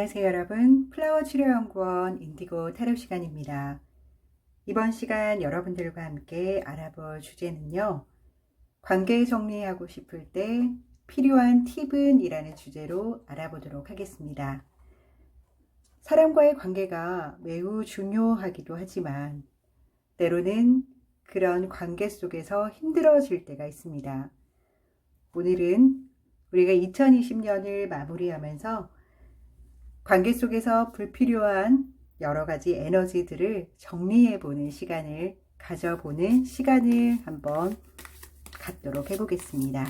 안녕하세요 여러분. 플라워 치료연구원 인디고 타로 시간입니다. 이번 시간 여러분들과 함께 알아볼 주제는요. 관계 정리하고 싶을 때 필요한 팁은? 이라는 주제로 알아보도록 하겠습니다. 사람과의 관계가 매우 중요하기도 하지만 때로는 그런 관계 속에서 힘들어질 때가 있습니다. 오늘은 우리가 2020년을 마무리하면서 관계 속에서 불필요한 여러 가지 에너지들을 정리해보는 시간을 가져보는 시간을 한번 갖도록 해보겠습니다.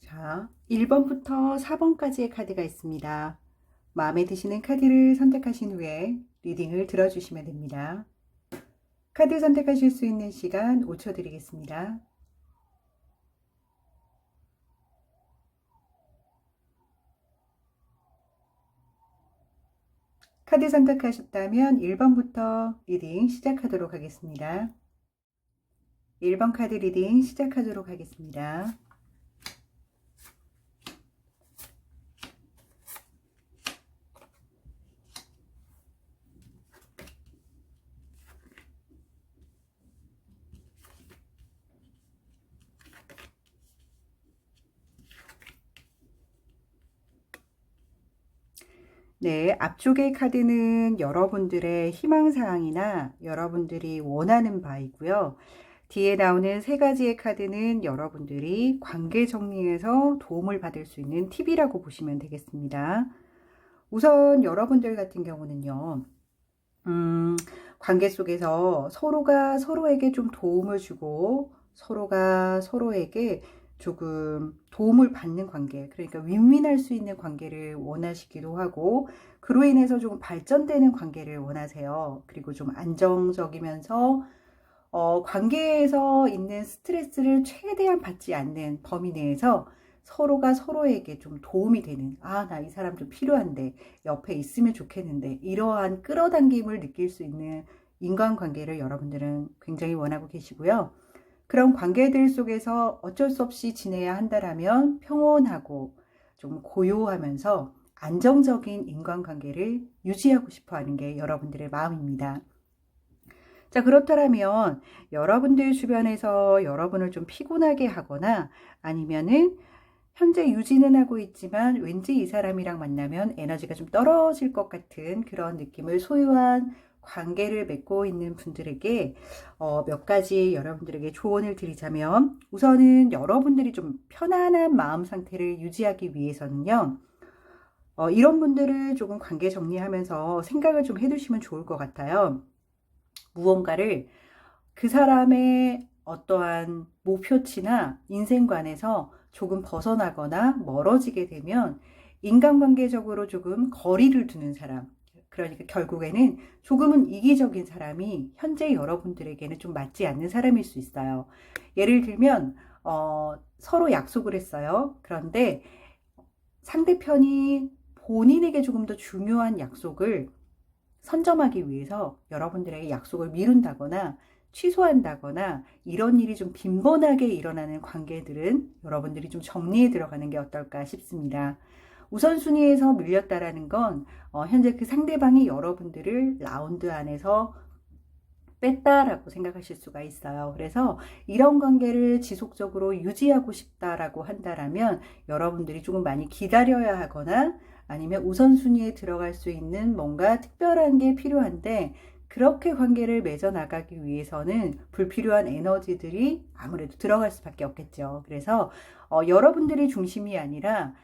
자, 1번부터 4번까지의 카드가 있습니다. 마음에 드시는 카드를 선택하신 후에 리딩을 들어주시면 됩니다. 카드 선택하실 수 있는 시간 5초 드리겠습니다. 카드 선택하셨다면 1번부터 리딩 시작하도록 하겠습니다. 1번 카드 리딩 시작하도록 하겠습니다. 네, 앞쪽의 카드는 여러분들의 희망사항이나 여러분들이 원하는 바이고요. 뒤에 나오는 세 가지의 카드는 여러분들이 관계 정리에서 도움을 받을 수 있는 팁이라고 보시면 되겠습니다. 우선 여러분들 같은 경우는요. 관계 속에서 서로가 서로에게 좀 도움을 주고 서로가 서로에게 조금 도움을 받는 관계, 그러니까 윈윈할 수 있는 관계를 원하시기도 하고 그로 인해서 조금 발전되는 관계를 원하세요. 그리고 좀 안정적이면서 관계에서 있는 스트레스를 최대한 받지 않는 범위 내에서 서로가 서로에게 좀 도움이 되는, 나 이 사람 좀 필요한데 옆에 있으면 좋겠는데, 이러한 끌어당김을 느낄 수 있는 인간관계를 여러분들은 굉장히 원하고 계시고요. 그런 관계들 속에서 어쩔 수 없이 지내야 한다라면 평온하고 좀 고요하면서 안정적인 인간관계를 유지하고 싶어 하는 게 여러분들의 마음입니다. 자, 그렇다면 여러분들 주변에서 여러분을 좀 피곤하게 하거나 아니면은 현재 유지는 하고 있지만 왠지 이 사람이랑 만나면 에너지가 좀 떨어질 것 같은 그런 느낌을 소유한 관계를 맺고 있는 분들에게 몇 가지 여러분들에게 조언을 드리자면, 우선은 여러분들이 좀 편안한 마음 상태를 유지하기 위해서는요. 이런 분들을 조금 관계 정리하면서 생각을 좀 해두시면 좋을 것 같아요. 무언가를 그 사람의 어떠한 목표치나 인생관에서 조금 벗어나거나 멀어지게 되면 인간관계적으로 조금 거리를 두는 사람, 그러니까 결국에는 조금은 이기적인 사람이 현재 여러분들에게는 좀 맞지 않는 사람일 수 있어요. 예를 들면 서로 약속을 했어요. 그런데 상대편이 본인에게 조금 더 중요한 약속을 선점하기 위해서 여러분들에게 약속을 미룬다거나 취소한다거나 이런 일이 좀 빈번하게 일어나는 관계들은 여러분들이 좀 정리해 들어가는 게 어떨까 싶습니다. 우선순위에서 밀렸다라는 건 현재 그 상대방이 여러분들을 라운드 안에서 뺐다라고 생각하실 수가 있어요. 그래서 이런 관계를 지속적으로 유지하고 싶다라고 한다라면 여러분들이 조금 많이 기다려야 하거나 아니면 우선순위에 들어갈 수 있는 뭔가 특별한 게 필요한데 그렇게 관계를 맺어 나가기 위해서는 불필요한 에너지들이 아무래도 들어갈 수밖에 없겠죠. 그래서 여러분들이 중심이 아니라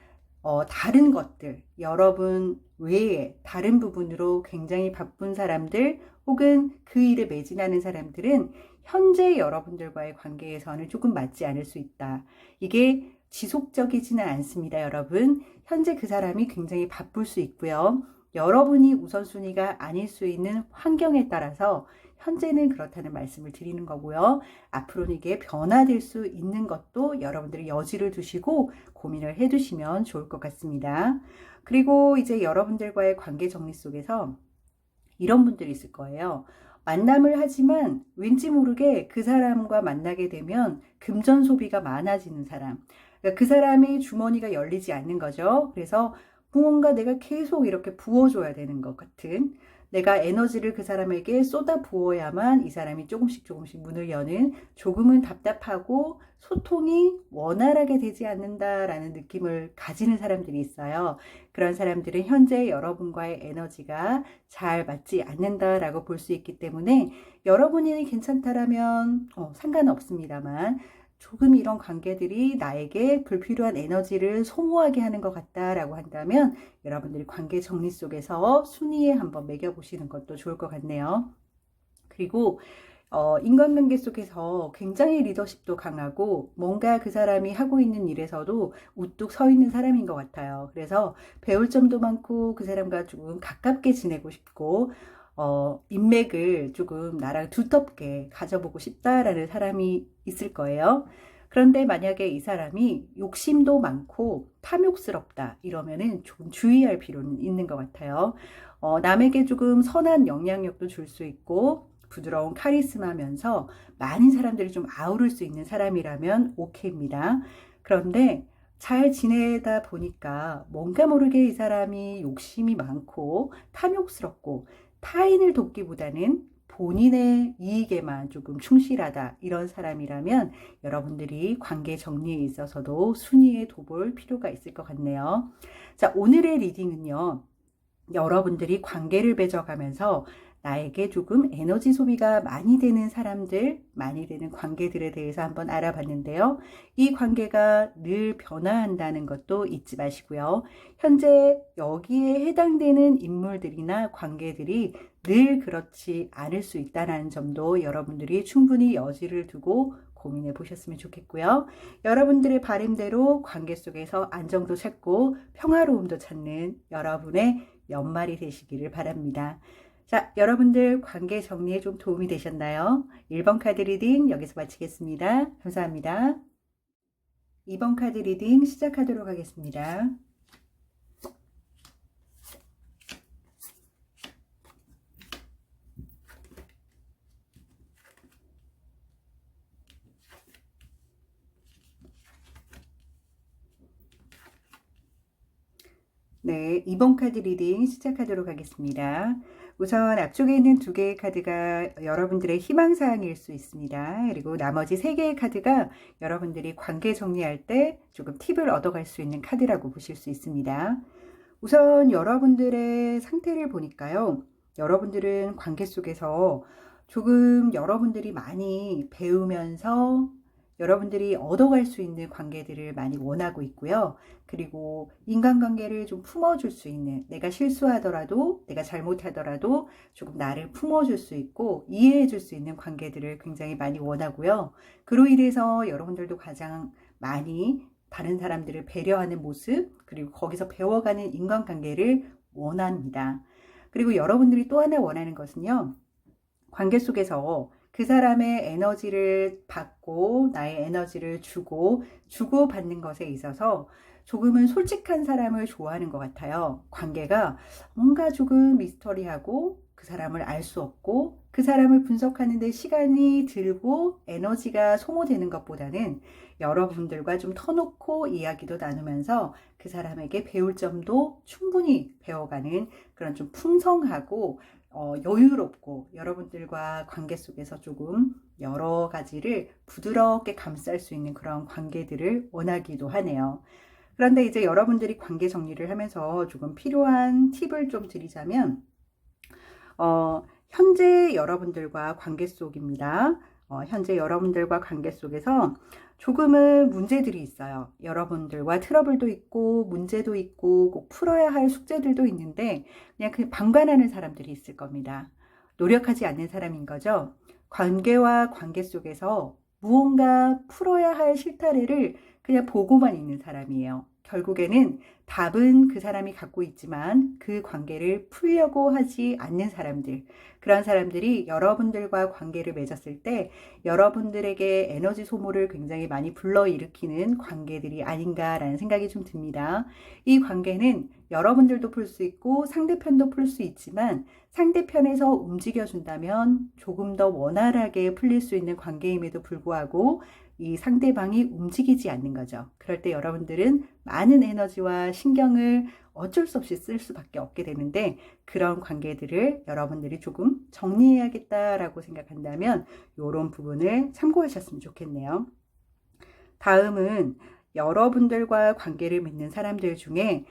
다른 것들, 여러분 외에 다른 부분으로 굉장히 바쁜 사람들 혹은 그 일에 매진하는 사람들은 현재 여러분들과의 관계에서는 조금 맞지 않을 수 있다. 이게 지속적이지는 않습니다, 여러분. 현재 그 사람이 굉장히 바쁠 수 있고요. 여러분이 우선순위가 아닐 수 있는 환경에 따라서 현재는 그렇다는 말씀을 드리는 거고요. 앞으로는 이게 변화될 수 있는 것도 여러분들이 여지를 두시고 고민을 해두시면 좋을 것 같습니다. 그리고 이제 여러분들과의 관계 정리 속에서 이런 분들이 있을 거예요. 만남을 하지만 왠지 모르게 그 사람과 만나게 되면 금전 소비가 많아지는 사람. 그러니까 그 사람이 주머니가 열리지 않는 거죠. 그래서 무언가 내가 계속 이렇게 부어줘야 되는 것 같은, 내가 에너지를 그 사람에게 쏟아 부어야만 이 사람이 조금씩 문을 여는, 조금은 답답하고 소통이 원활하게 되지 않는다라는 느낌을 가지는 사람들이 있어요. 그런 사람들은 현재 여러분과의 에너지가 잘 맞지 않는다라고 볼 수 있기 때문에 여러분이 괜찮다라면 상관없습니다만 조금 이런 관계들이 나에게 불필요한 에너지를 소모하게 하는 것 같다라고 한다면 여러분들이 관계 정리 속에서 순위에 한번 매겨보시는 것도 좋을 것 같네요. 그리고 인간관계 속에서 굉장히 리더십도 강하고 뭔가 그 사람이 하고 있는 일에서도 우뚝 서 있는 사람인 것 같아요. 그래서 배울 점도 많고 그 사람과 조금 가깝게 지내고 싶고 인맥을 조금 나랑 두텁게 가져보고 싶다라는 사람이 있을 거예요. 그런데 만약에 이 사람이 욕심도 많고 탐욕스럽다 이러면은 조금 주의할 필요는 있는 것 같아요. 남에게 조금 선한 영향력도 줄 수 있고 부드러운 카리스마면서 많은 사람들이 좀 아우를 수 있는 사람이라면 오케이입니다. 그런데 잘 지내다 보니까 뭔가 모르게 이 사람이 욕심이 많고 탐욕스럽고 타인을 돕기보다는 본인의 이익에만 조금 충실하다 이런 사람이라면 여러분들이 관계 정리에 있어서도 순위에 둬볼 필요가 있을 것 같네요. 자, 오늘의 리딩은요. 여러분들이 관계를 맺어가면서 나에게 조금 에너지 소비가 많이 되는 사람들, 많이 되는 관계들에 대해서 한번 알아봤는데요. 이 관계가 늘 변화한다는 것도 잊지 마시고요. 현재 여기에 해당되는 인물들이나 관계들이 늘 그렇지 않을 수 있다는 점도 여러분들이 충분히 여지를 두고 고민해 보셨으면 좋겠고요. 여러분들의 바람대로 관계 속에서 안정도 찾고 평화로움도 찾는 여러분의 연말이 되시기를 바랍니다. 자, 여러분들 관계 정리에 좀 도움이 되셨나요? 1번 카드 리딩 여기서 마치겠습니다. 감사합니다. 2번 카드 리딩 시작하도록 하겠습니다. 네, 2번 카드 리딩 시작하도록 하겠습니다. 우선 앞쪽에 있는 2개의 카드가 여러분들의 희망사항일 수 있습니다. 그리고 나머지 3개의 카드가 여러분들이 관계 정리할 때 조금 팁을 얻어갈 수 있는 카드라고 보실 수 있습니다. 우선 여러분들의 상태를 보니까요. 여러분들은 관계 속에서 조금 여러분들이 많이 배우면서 여러분들이 얻어갈 수 있는 관계들을 많이 원하고 있고요. 그리고 인간관계를 좀 품어줄 수 있는, 내가 실수하더라도 내가 잘못하더라도 조금 나를 품어줄 수 있고 이해해줄 수 있는 관계들을 굉장히 많이 원하고요. 그로 인해서 여러분들도 가장 많이 다른 사람들을 배려하는 모습, 그리고 거기서 배워가는 인간관계를 원합니다. 그리고 여러분들이 또 하나 원하는 것은요. 관계 속에서 그 사람의 에너지를 받고 나의 에너지를 주고받는 것에 있어서 조금은 솔직한 사람을 좋아하는 것 같아요. 관계가 뭔가 조금 미스터리하고 그 사람을 알 수 없고 그 사람을 분석하는 데 시간이 들고 에너지가 소모되는 것보다는 여러분들과 좀 터놓고 이야기도 나누면서 그 사람에게 배울 점도 충분히 배워가는 그런 좀 풍성하고 여유롭고 여러분들과 관계 속에서 조금 여러 가지를 부드럽게 감쌀 수 있는 그런 관계들을 원하기도 하네요. 그런데 이제 여러분들이 관계 정리를 하면서 조금 필요한 팁을 좀 드리자면 현재 여러분들과 관계 속입니다. 현재 여러분들과 관계 속에서 조금은 문제들이 있어요. 여러분들과 트러블도 있고 문제도 있고 꼭 풀어야 할 숙제들도 있는데 그냥 그 방관하는 사람들이 있을 겁니다. 노력하지 않는 사람인 거죠. 관계와 관계 속에서 무언가 풀어야 할 실타래를 그냥 보고만 있는 사람이에요. 결국에는 답은 그 사람이 갖고 있지만 그 관계를 풀려고 하지 않는 사람들, 그런 사람들이 여러분들과 관계를 맺었을 때 여러분들에게 에너지 소모를 굉장히 많이 불러일으키는 관계들이 아닌가라는 생각이 좀 듭니다. 이 관계는 여러분들도 풀 수 있고 상대편도 풀 수 있지만 상대편에서 움직여준다면 조금 더 원활하게 풀릴 수 있는 관계임에도 불구하고 이 상대방이 움직이지 않는 거죠. 그럴 때 여러분들은 많은 에너지와 신경을 어쩔 수 없이 쓸 수밖에 없게 되는데 그런 관계들을 여러분들이 조금 정리해야겠다라고 생각한다면 이런 부분을 참고하셨으면 좋겠네요. 다음은 여러분들과 관계를 맺는 사람들 중에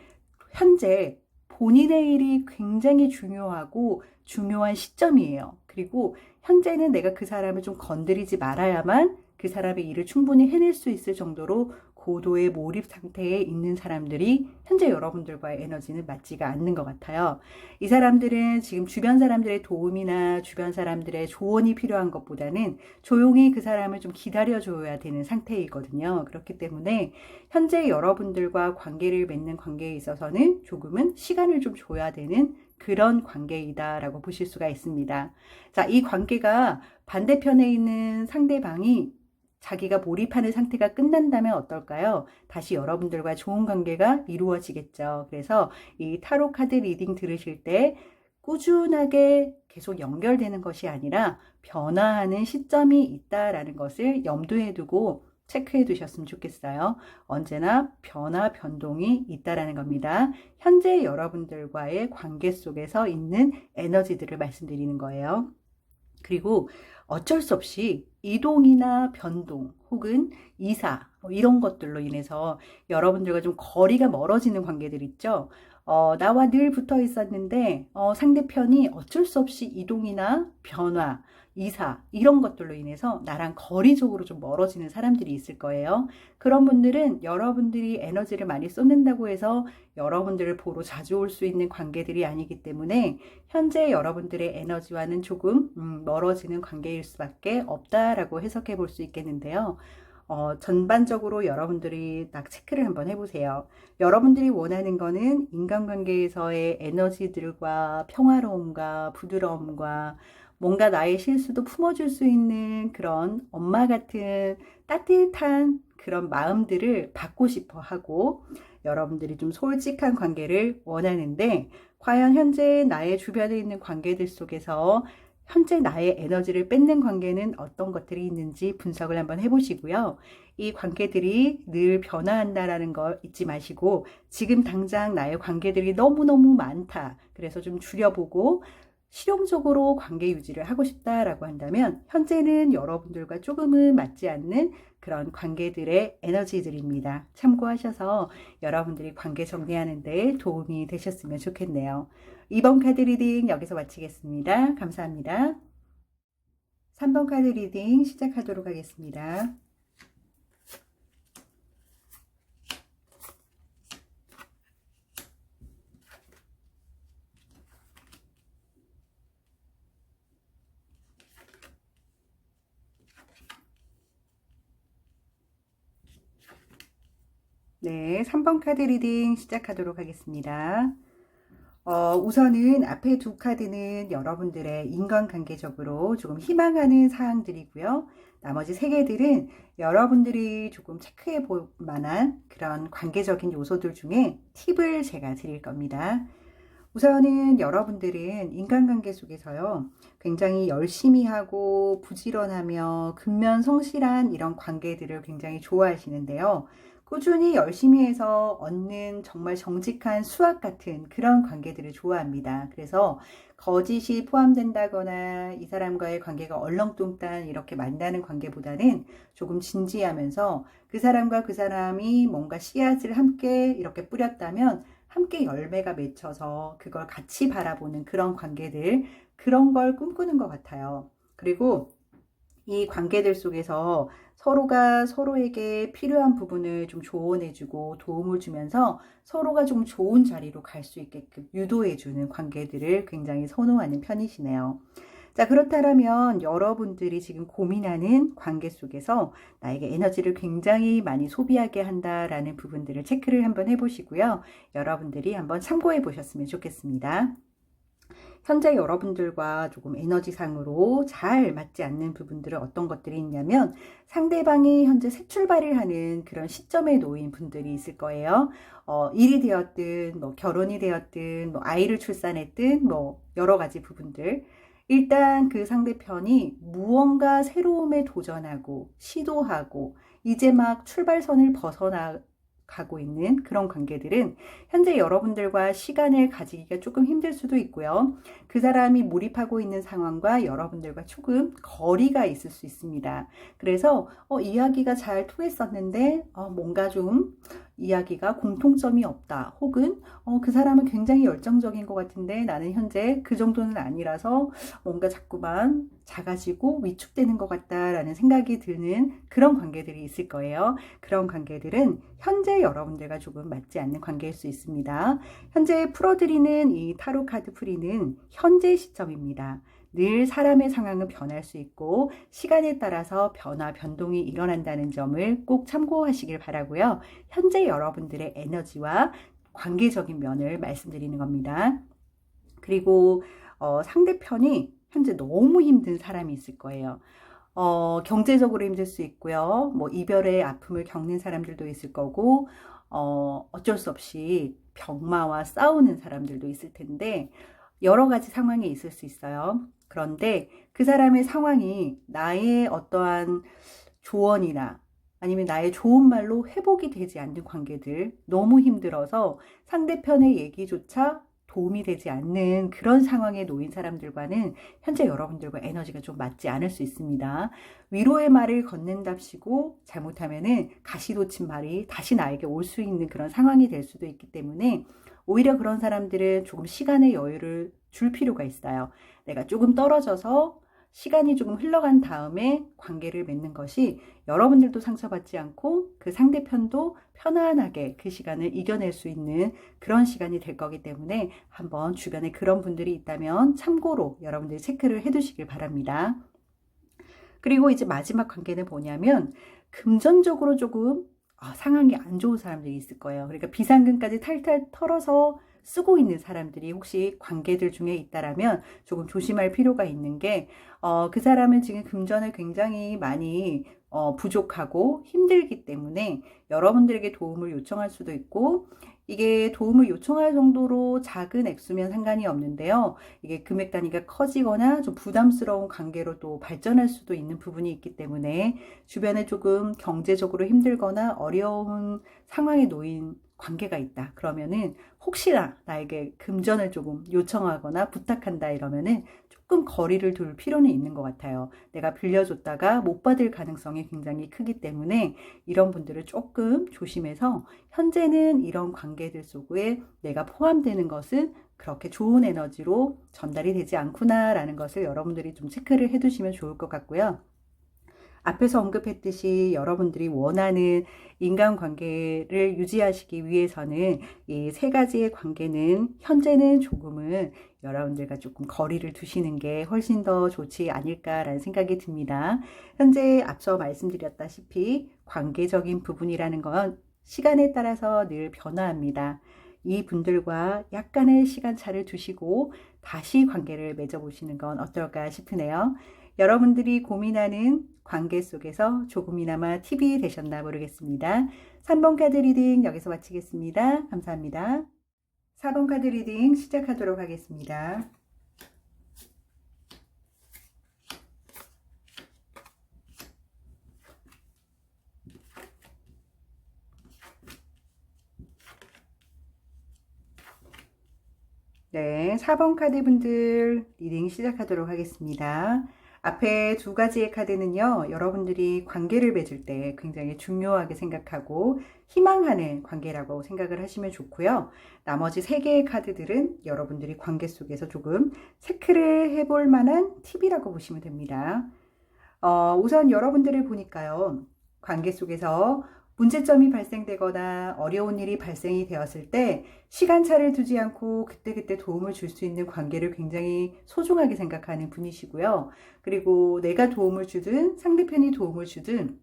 현재 본인의 일이 굉장히 중요하고 중요한 시점이에요. 그리고 현재는 내가 그 사람을 좀 건드리지 말아야만 그 사람의 일을 충분히 해낼 수 있을 정도로 고도의 몰입 상태에 있는 사람들이 현재 여러분들과의 에너지는 맞지가 않는 것 같아요. 이 사람들은 지금 주변 사람들의 도움이나 주변 사람들의 조언이 필요한 것보다는 조용히 그 사람을 좀 기다려줘야 되는 상태이거든요. 그렇기 때문에 현재 여러분들과 관계를 맺는 관계에 있어서는 조금은 시간을 좀 줘야 되는 그런 관계이다라고 보실 수가 있습니다. 자, 이 관계가 반대편에 있는 상대방이 자기가 몰입하는 상태가 끝난다면 어떨까요? 다시 여러분들과 좋은 관계가 이루어지겠죠. 그래서 이 타로 카드 리딩 들으실 때 꾸준하게 계속 연결되는 것이 아니라 변화하는 시점이 있다라는 것을 염두에 두고 체크해 두셨으면 좋겠어요. 언제나 변화, 변동이 있다라는 겁니다. 현재 여러분들과의 관계 속에서 있는 에너지들을 말씀드리는 거예요. 그리고 어쩔 수 없이 이동이나 변동 혹은 이사 이런 것들로 인해서 여러분들과 좀 거리가 멀어지는 관계들 있죠. 나와 늘 붙어 있었는데 상대편이 어쩔 수 없이 이동이나 변화, 이사 이런 것들로 인해서 나랑 거리적으로 좀 멀어지는 사람들이 있을 거예요. 그런 분들은 여러분들이 에너지를 많이 쏟는다고 해서 여러분들을 보러 자주 올 수 있는 관계들이 아니기 때문에 현재 여러분들의 에너지와는 조금 멀어지는 관계일 수밖에 없다라고 해석해 볼 수 있겠는데요. 전반적으로 여러분들이 딱 체크를 한번 해보세요. 여러분들이 원하는 거는 인간관계에서의 에너지들과 평화로움과 부드러움과 뭔가 나의 실수도 품어줄 수 있는 그런 엄마 같은 따뜻한 그런 마음들을 받고 싶어 하고 여러분들이 좀 솔직한 관계를 원하는데 과연 현재 나의 주변에 있는 관계들 속에서 현재 나의 에너지를 뺏는 관계는 어떤 것들이 있는지 분석을 한번 해보시고요. 이 관계들이 늘 변화한다라는 거 잊지 마시고 지금 당장 나의 관계들이 너무너무 많다. 그래서 좀 줄여보고 실용적으로 관계 유지를 하고 싶다라고 한다면 현재는 여러분들과 조금은 맞지 않는 그런 관계들의 에너지들입니다. 참고하셔서 여러분들이 관계 정리하는 데 도움이 되셨으면 좋겠네요. 이번 카드 리딩 여기서 마치겠습니다. 감사합니다. 3번 카드 리딩 시작하도록 하겠습니다. 네, 3번 카드 리딩 시작하도록 하겠습니다. 우선은 앞에 두 카드는 여러분들의 인간관계적으로 조금 희망하는 사항들이고요. 나머지 세 개들은 여러분들이 조금 체크해 볼 만한 그런 관계적인 요소들 중에 팁을 제가 드릴 겁니다. 우선은 여러분들은 인간관계 속에서요, 굉장히 열심히 하고 부지런하며 근면성실한 이런 관계들을 굉장히 좋아하시는데요. 꾸준히 열심히 해서 얻는 정말 정직한 수학 같은 그런 관계들을 좋아합니다. 그래서 거짓이 포함된다거나 이 사람과의 관계가 얼렁뚱땅 이렇게 만나는 관계보다는 조금 진지하면서 그 사람과 그 사람이 뭔가 씨앗을 함께 이렇게 뿌렸다면 함께 열매가 맺혀서 그걸 같이 바라보는 그런 관계들, 그런 걸 꿈꾸는 것 같아요. 그리고 이 관계들 속에서 서로가 서로에게 필요한 부분을 좀 조언해주고 도움을 주면서 서로가 좀 좋은 자리로 갈 수 있게끔 유도해주는 관계들을 굉장히 선호하는 편이시네요. 자, 그렇다면 여러분들이 지금 고민하는 관계 속에서 나에게 에너지를 굉장히 많이 소비하게 한다라는 부분들을 체크를 한번 해보시고요. 여러분들이 한번 참고해 보셨으면 좋겠습니다. 현재 여러분들과 조금 에너지상으로 잘 맞지 않는 부분들은 어떤 것들이 있냐면 상대방이 현재 새 출발을 하는 그런 시점에 놓인 분들이 있을 거예요. 일이 되었든 뭐 결혼이 되었든 뭐 아이를 출산했든 뭐 여러 가지 부분들. 일단 그 상대편이 무언가 새로움에 도전하고 시도하고 이제 막 출발선을 벗어나가고 있는 그런 관계들은 현재 여러분들과 시간을 가지기가 조금 힘들 수도 있고요. 그 사람이 몰입하고 있는 상황과 여러분들과 조금 거리가 있을 수 있습니다. 그래서 이야기가 잘 통했었는데 뭔가 좀 이야기가 공통점이 없다. 혹은 그 사람은 굉장히 열정적인 것 같은데 나는 현재 그 정도는 아니라서 뭔가 자꾸만 작아지고 위축되는 것 같다라는 생각이 드는 그런 관계들이 있을 거예요. 그런 관계들은 현재 여러분들과 조금 맞지 않는 관계일 수 있습니다. 현재 풀어드리는 이 타로 카드 풀이는 현재 시점입니다. 늘 사람의 상황은 변할 수 있고 시간에 따라서 변화, 변동이 일어난다는 점을 꼭 참고하시길 바라고요. 현재 여러분들의 에너지와 관계적인 면을 말씀드리는 겁니다. 그리고 상대편이 현재 너무 힘든 사람이 있을 거예요. 경제적으로 힘들 수 있고요. 뭐 이별의 아픔을 겪는 사람들도 있을 거고 어쩔 수 없이 병마와 싸우는 사람들도 있을 텐데 여러 가지 상황이 있을 수 있어요. 그런데 그 사람의 상황이 나의 어떠한 조언이나 아니면 나의 좋은 말로 회복이 되지 않는 관계들, 너무 힘들어서 상대편의 얘기조차 도움이 되지 않는 그런 상황에 놓인 사람들과는 현재 여러분들과 에너지가 좀 맞지 않을 수 있습니다. 위로의 말을 건넨답시고 잘못하면은 가시 돋친 말이 다시 나에게 올 수 있는 그런 상황이 될 수도 있기 때문에 오히려 그런 사람들은 조금 시간의 여유를 줄 필요가 있어요. 내가 조금 떨어져서 시간이 조금 흘러간 다음에 관계를 맺는 것이 여러분들도 상처받지 않고 그 상대편도 편안하게 그 시간을 이겨낼 수 있는 그런 시간이 될 거기 때문에 한번 주변에 그런 분들이 있다면 참고로 여러분들이 체크를 해 두시길 바랍니다. 그리고 이제 마지막 관계는 뭐냐면 금전적으로 조금 상황이 안 좋은 사람들이 있을 거예요. 그러니까 비상금까지 탈탈 털어서 쓰고 있는 사람들이 혹시 관계들 중에 있다라면 조금 조심할 필요가 있는 게, 그 사람은 지금 금전을 굉장히 많이 부족하고 힘들기 때문에 여러분들에게 도움을 요청할 수도 있고, 이게 도움을 요청할 정도로 작은 액수면 상관이 없는데요. 이게 금액 단위가 커지거나 좀 부담스러운 관계로 또 발전할 수도 있는 부분이 있기 때문에 주변에 조금 경제적으로 힘들거나 어려운 상황에 놓인 관계가 있다. 그러면은 혹시나 나에게 금전을 조금 요청하거나 부탁한다 이러면은 조금 거리를 둘 필요는 있는 것 같아요. 내가 빌려줬다가 못 받을 가능성이 굉장히 크기 때문에 이런 분들을 조금 조심해서 현재는 이런 관계들 속에 내가 포함되는 것은 그렇게 좋은 에너지로 전달이 되지 않구나라는 것을 여러분들이 좀 체크를 해두시면 좋을 것 같고요. 앞에서 언급했듯이 여러분들이 원하는 인간관계를 유지하시기 위해서는 이 세 가지의 관계는 현재는 조금은 여러분들과 조금 거리를 두시는 게 훨씬 더 좋지 않을까라는 생각이 듭니다. 현재 앞서 말씀드렸다시피 관계적인 부분이라는 건 시간에 따라서 늘 변화합니다. 이 분들과 약간의 시간차를 두시고 다시 관계를 맺어보시는 건 어떨까 싶으네요. 여러분들이 고민하는 관계 속에서 조금이나마 팁이 되셨나 모르겠습니다. 3번 카드 리딩 여기서 마치겠습니다. 감사합니다. 4번 카드 리딩 시작하도록 하겠습니다. 네, 4번 카드 분들 리딩 시작하도록 하겠습니다. 앞에 두 가지의 카드는요, 여러분들이 관계를 맺을 때 굉장히 중요하게 생각하고 희망하는 관계라고 생각을 하시면 좋고요. 나머지 세 개의 카드들은 여러분들이 관계 속에서 조금 체크를 해볼 만한 팁이라고 보시면 됩니다. 우선 여러분들을 보니까요, 관계 속에서 문제점이 발생되거나 어려운 일이 발생이 되었을 때 시간차를 두지 않고 그때그때 도움을 줄 수 있는 관계를 굉장히 소중하게 생각하는 분이시고요. 그리고 내가 도움을 주든 상대편이 도움을 주든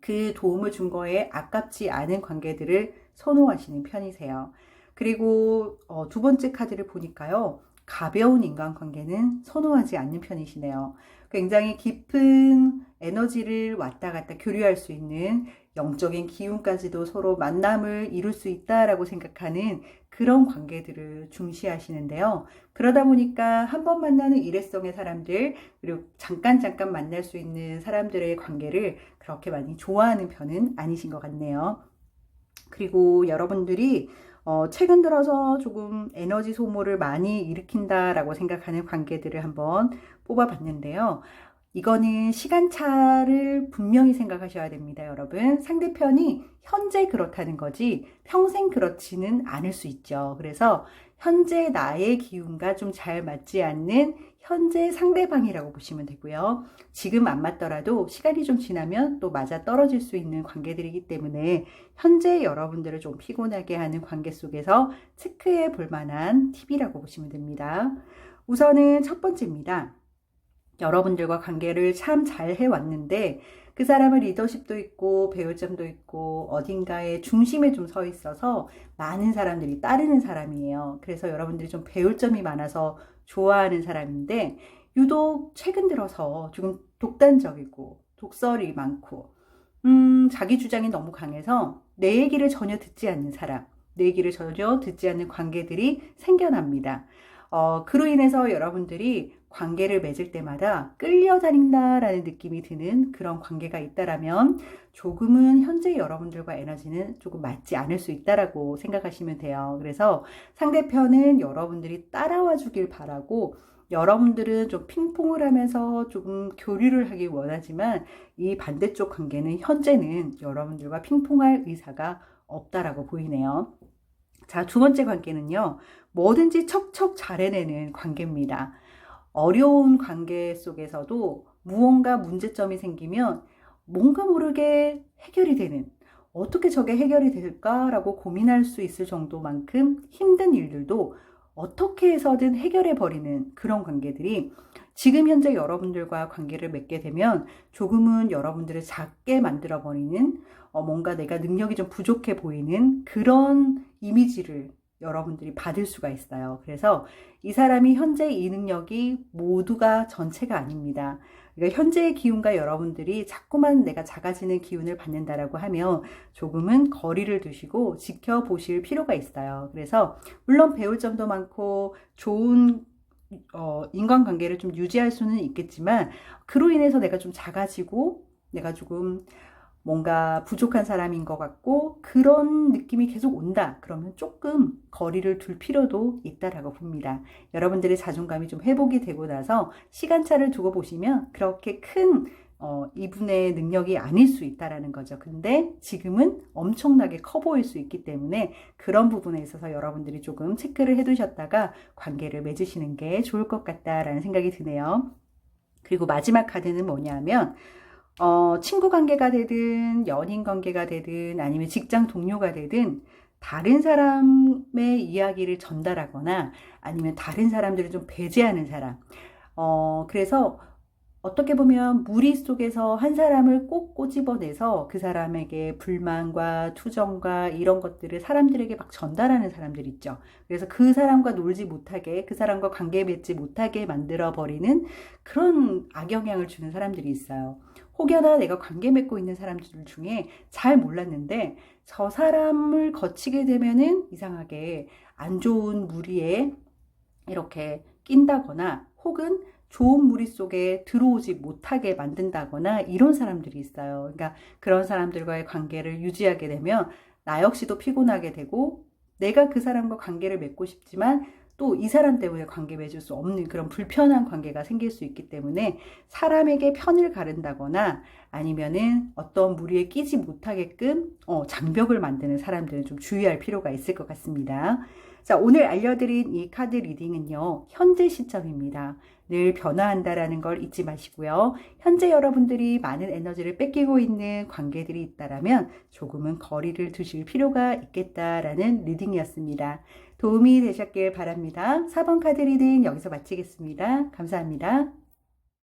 그 도움을 준 거에 아깝지 않은 관계들을 선호하시는 편이세요. 그리고 두 번째 카드를 보니까요. 가벼운 인간관계는 선호하지 않는 편이시네요. 굉장히 깊은 에너지를 왔다 갔다 교류할 수 있는 영적인 기운까지도 서로 만남을 이룰 수 있다라고 생각하는 그런 관계들을 중시하시는데요. 그러다 보니까 한 번 만나는 일회성의 사람들, 그리고 잠깐 만날 수 있는 사람들의 관계를 그렇게 많이 좋아하는 편은 아니신 것 같네요. 그리고 여러분들이 최근 들어서 조금 에너지 소모를 많이 일으킨다라고 생각하는 관계들을 한번 뽑아봤는데요. 이거는 시간차를 분명히 생각하셔야 됩니다, 여러분. 상대편이 현재 그렇다는 거지 평생 그렇지는 않을 수 있죠. 그래서 현재 나의 기운과 좀 잘 맞지 않는 현재 상대방이라고 보시면 되고요. 지금 안 맞더라도 시간이 좀 지나면 또 맞아 떨어질 수 있는 관계들이기 때문에 현재 여러분들을 좀 피곤하게 하는 관계 속에서 체크해 볼 만한 팁이라고 보시면 됩니다. 우선은 첫 번째입니다. 여러분들과 관계를 참 잘 해왔는데 그 사람은 리더십도 있고 배울 점도 있고 어딘가에 중심에 좀 서 있어서 많은 사람들이 따르는 사람이에요. 그래서 여러분들이 좀 배울 점이 많아서 좋아하는 사람인데 유독 최근 들어서 조금 독단적이고 독설이 많고 자기 주장이 너무 강해서 내 얘기를 전혀 듣지 않는 사람, 내 얘기를 전혀 듣지 않는 관계들이 생겨납니다. 그로 인해서 여러분들이 관계를 맺을 때마다 끌려다닌다라는 느낌이 드는 그런 관계가 있다라면 조금은 현재 여러분들과 에너지는 조금 맞지 않을 수 있다라고 생각하시면 돼요. 그래서 상대편은 여러분들이 따라와 주길 바라고 여러분들은 좀 핑퐁을 하면서 조금 교류를 하길 원하지만 이 반대쪽 관계는 현재는 여러분들과 핑퐁할 의사가 없다라고 보이네요. 자, 두 번째 관계는요. 뭐든지 척척 잘 해내는 관계입니다. 어려운 관계 속에서도 무언가 문제점이 생기면 뭔가 모르게 해결이 되는, 어떻게 저게 해결이 될까라고 고민할 수 있을 정도만큼 힘든 일들도 어떻게 해서든 해결해 버리는 그런 관계들이 지금 현재 여러분들과 관계를 맺게 되면 조금은 여러분들을 작게 만들어 버리는 뭔가 내가 능력이 좀 부족해 보이는 그런 이미지를 여러분들이 받을 수가 있어요. 그래서 이 사람이 현재 이 능력이 모두가 전체가 아닙니다. 그러니까 현재의 기운과 여러분들이 자꾸만 내가 작아지는 기운을 받는다라고 하면 조금은 거리를 두시고 지켜보실 필요가 있어요. 그래서 물론 배울 점도 많고 좋은 인간관계를 좀 유지할 수는 있겠지만 그로 인해서 내가 좀 작아지고 내가 조금 뭔가 부족한 사람인 것 같고 그런 느낌이 계속 온다. 그러면 조금 거리를 둘 필요도 있다라고 봅니다. 여러분들의 자존감이 좀 회복이 되고 나서 시간차를 두고 보시면 그렇게 큰 이분의 능력이 아닐 수 있다라는 거죠. 근데 지금은 엄청나게 커 보일 수 있기 때문에 그런 부분에 있어서 여러분들이 조금 체크를 해두셨다가 관계를 맺으시는 게 좋을 것 같다라는 생각이 드네요. 그리고 마지막 카드는 뭐냐면 친구 관계가 되든 연인 관계가 되든 아니면 직장 동료가 되든 다른 사람의 이야기를 전달하거나 아니면 다른 사람들을 좀 배제하는 사람. 그래서 어떻게 보면 무리 속에서 한 사람을 꼭 꼬집어내서 그 사람에게 불만과 투정과 이런 것들을 사람들에게 막 전달하는 사람들 있죠. 그래서 그 사람과 놀지 못하게, 그 사람과 관계 맺지 못하게 만들어버리는 그런 악영향을 주는 사람들이 있어요. 혹여나 내가 관계 맺고 있는 사람들 중에 잘 몰랐는데 저 사람을 거치게 되면은 이상하게 안 좋은 무리에 이렇게 낀다거나 혹은 좋은 무리 속에 들어오지 못하게 만든다거나 이런 사람들이 있어요. 그러니까 그런 사람들과의 관계를 유지하게 되면 나 역시도 피곤하게 되고 내가 그 사람과 관계를 맺고 싶지만 또 이 사람 때문에 관계 맺을 수 없는 그런 불편한 관계가 생길 수 있기 때문에 사람에게 편을 가른다거나 아니면은 어떤 무리에 끼지 못하게끔 장벽을 만드는 사람들은 좀 주의할 필요가 있을 것 같습니다. 자, 오늘 알려드린 이 카드 리딩은요, 현재 시점입니다. 늘 변화한다라는 걸 잊지 마시고요. 현재 여러분들이 많은 에너지를 뺏기고 있는 관계들이 있다라면 조금은 거리를 두실 필요가 있겠다라는 리딩이었습니다. 도움이 되셨길 바랍니다. 4번 카드 리딩 여기서 마치겠습니다. 감사합니다.